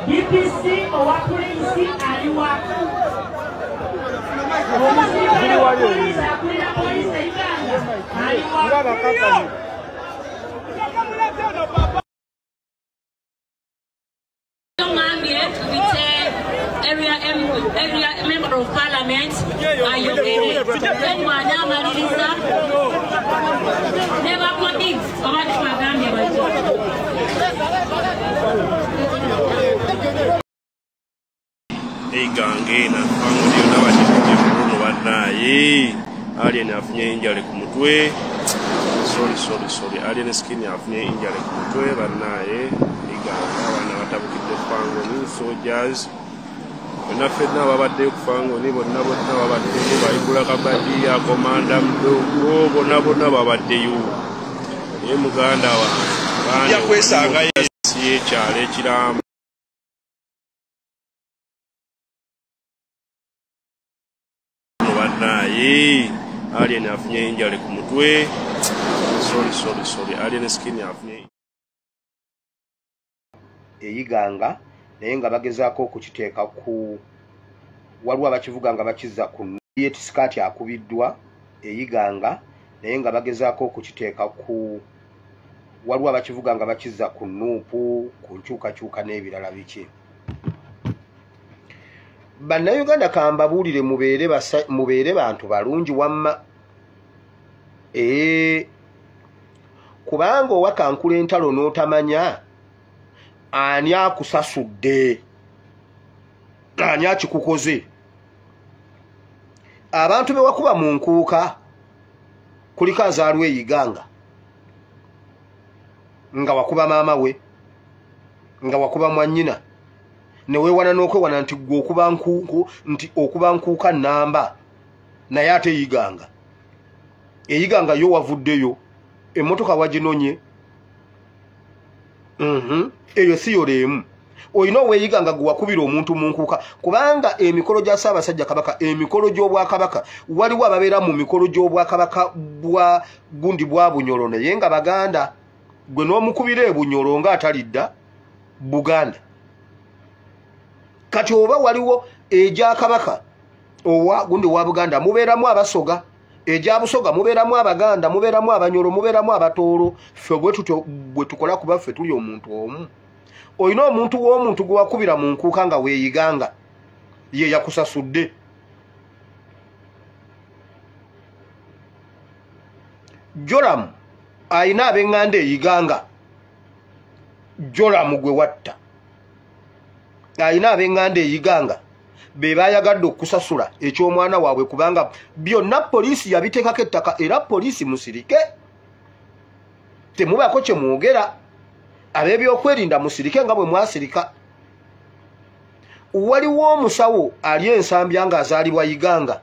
DPC owa polisi aliwa area member of parliament never put Gangena family n'abakijje Bruno bannaye alien afunye injale ku mutwe sorry alien skin afunye injale ku mutwe bannaye iganga abana batabukidde fango ni soldiers na fedna babadde ku fango ni bonna babadde bayigula kabadi ya komanda mdogo bonna babadde yu ye muganda wa bana yakwesanga ye kyale kiramu alien afunye injale ku mutwe sorry alien skin afunye eyiganga naye nga bagezaako okukiteeka ku waliwo abakivuga nga bakizza ku yeti skati akubiddwa eyiganga naye nga bagezaako okukiteeka ku waliwo abakivuga nga bakizza ku nuupu ku nkyukakyuka n'ebirala biki. Bannayuganda kambabuulire mubeere bantu balungi wamma kubanga owakankula entalo n'otamanya ani akusasudde ani akikukoze. Abantu be wakuba mu nkuuka kuliko azaalwa eyiganga nga wakuba maama we nga wakuba mwannyina neweewana n'okwewana nti gwe okuba nkuuka nnamba naye ate eyiganga yo wavuddeyo emmotoka waginonye eyo si yo leemu olina oweeyiganga gwe wakubira omuntu mu nkuuka kubanga emikolo gya Ssaabasajja Kabaka emikolo gy'Obwakabaka waliwo ababeera mu mikolo gy'Obwakabaka bwa gundi bwa Bunyoro naye nga Baganda gwe n'omukubira ebunyoro nga atalidda Buganda. Kati oba waliwo eja Kabaka owa gundi wa Buganda mubeeramu Abasoga eja Busoga mubeeramu Abaganda mubeeramu Abanyoro mubeeramu Abatooro ffe bwe tukola kuba ffe tuli omuntu omu. Olina omuntu w'omuntu gwe wakubira mu nkuuka nga weeyiganga ye yakusasudde. Joram ayina ab'eŋŋanda eyiganga Joram gwe watta ayina ab'eŋŋanda eyiganga be bayagadde okusasula eky'omwana waabwe kubanga byonna poliisi yabiteekako ettaka era poliisi musirike temubaako kye mwogera ab'ebyokwerinda musirike nga bwe mwasirika. Waliwo omusawo ali ensambya ng'azaalibwa yiganga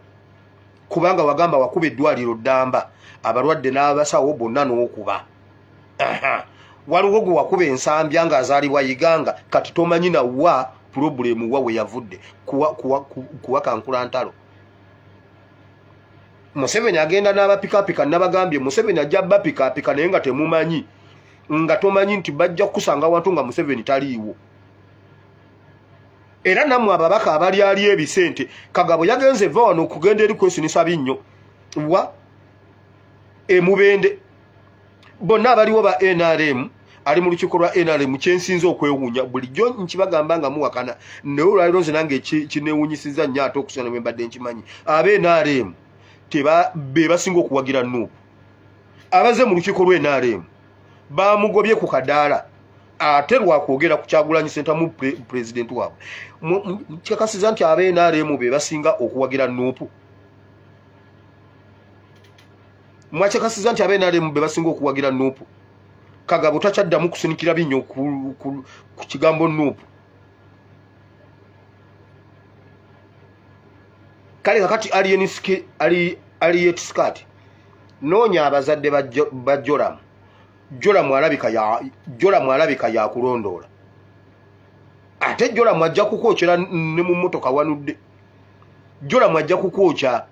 kubanga wagamba wakuba eddwaliro ddamba abalwadde n'abasawo bonna n'okuba. Waliwo gwe wakuba ensambya ng'azaalibwa yiganga kati tomanyi nawa problemu wa we yavudde kuwakankula ntalo. Museveni agenda n'abapikapika nabagambye Museveni ajja bapikapika naye nga temumanyi nga tomanyi nti bajja kusanga wantu nga Museveni taliiwo. Era nammwe ababaka abali ali ebisente Kagabo yagenze va wano okugenda eri kwesinisa binnyo wa emubende bonna abaliwo ba NRM ali mu lukiiko lwa NRM kyensinza okwewuunya bulijjo nkibagamba nga muwakana naye olwaliro nze nange kineewunyisiza nnyo ate okusana bwe mbadde nkimanyi abe NRM be basinga okuwagira Nuupu. Abaze mu lukiiko lwa NRM bamugobye ku kadaala ate lwakwogera ku Kyagulanyi Ssentamu pulezidenti waabwe kyakasiza nti abe NRM be basinga okuwagira Nuupu. Mwachakasiza nti abe NRM be basinga okuwagira Nuupu. Kagabo takyaddamu kusinikira binnyo ku kigambo Nuupu. Kale kakati aliyet skati noonya abazadde ba Joram. Joram alabika yakulondoola ate Joram ajja kukwokyera ne mu mmotoka wanudde. Joram ajja kukwokya.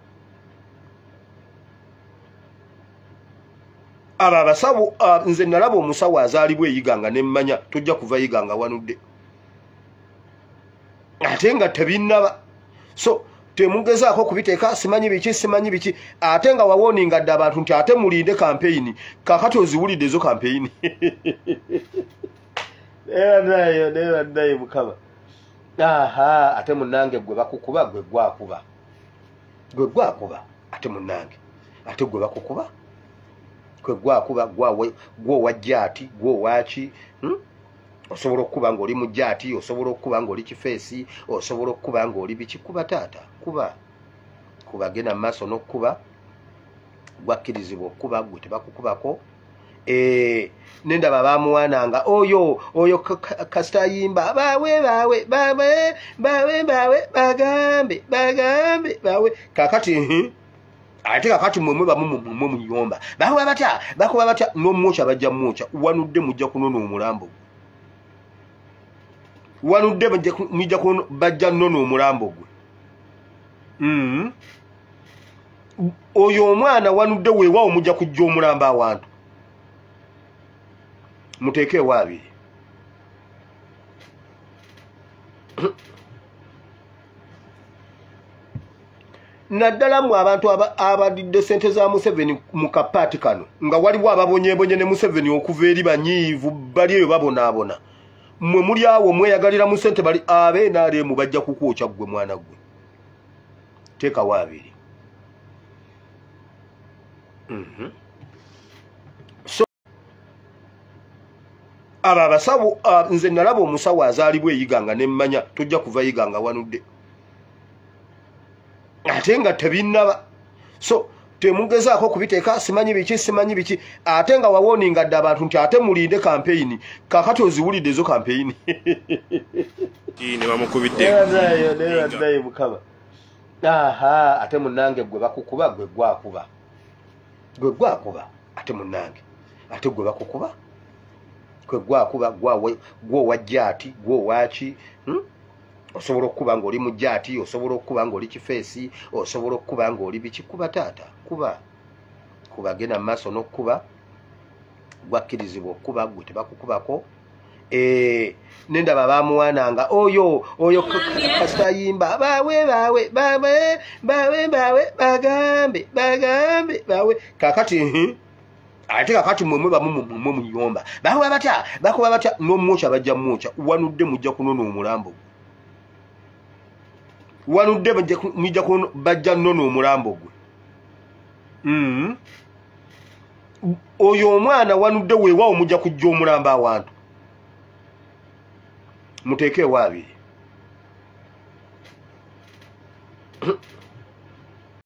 Aba abasawo nze nalaba omusawo azaalibwa eyiganga ne mmanya tojja kuva yiganga wanudde. ate nga tebinnaba. So temugezaako kubiteeka simanyi biki ate nga wawoninga dde abantu nti ate mulinde kampeyini kakati oziwulidde ezo kampeyini. Neera naye mukama. Aha, ate munnange gwe bakukuba gwe gwakuba. Gwe gwakuba ate munnange. Ate gwe bakukuba gwe gwakuba gwo wajjaati gwo waaki. Osobola okuba ng'oli mu jjaati, osobola okuba ng'oli kifeesi, osobola okuba ng'oli biki. Kuba taata, kuba genda mu maaso n'okkuba. Gwakkirizibwa okuba gwe tebakukubako. Nendaba bamuwananga oyo kasitayimba bawe bagambe kakati ate kakati mmwe bamumwe muyomba bakuba batya n'omwoca bajja mwoca wanudde mujja kunona omulambo wanudde bajja nona omulambo gwe. Oyo omwana wanudde weewaawo mujja kujja omulamba awantu muteekeewo abiri. Naddala mu abantu abadidde ssente za Museveni mu kapaati kano nga waliwo ababonyebonye ne Museveni okuva eri banyiivu bali eyo babonaabona. Mmwe muli awo mweyagalira mu ssente bali NRM bajja kukwokya ggwe mwana gwe. Teekawo abiri. Aba abasawo nze nalaba omusawo azaalibwa eyiganga ne mmanya tojja kuva yiganga wanudde ate nga tebinnaba. So temugezaako kubiteeka simanyi biki ate nga wawoninga dde abantu nti ate mulinde kampeyini kakati oziwulidde ezo kampeyini. Ne bamukubidde. Neera naye mukama. Aha, ate munnange gwe bakukuba gwe gwakuba. Gwe gwakuba ate munnange. Ate gwe bakukuba gwe gwakuba gwo wajjaati gwo waaki. Osobola okuba ng'oli mu jjaati, osobola okuba ng'oli kifeesi, osobola okuba ng'oli biki. Kuba taata, kuba genda mu maaso n'okkuba. Gwakkirizibwa okuba gwe tebakukubako. Nendaba bamuwananga oyo kasitayimba bawe bagambe kakati ate kakati mmwe bamumwe muyomba bakuba batya n'omwoca bajja mwoca wanudde mujja kunona omulambo wanudde bajja nona omulambo gwe. Oyo omwana wanudde weewaawo mujja kujja omulamba awantu muteekeewo abiri.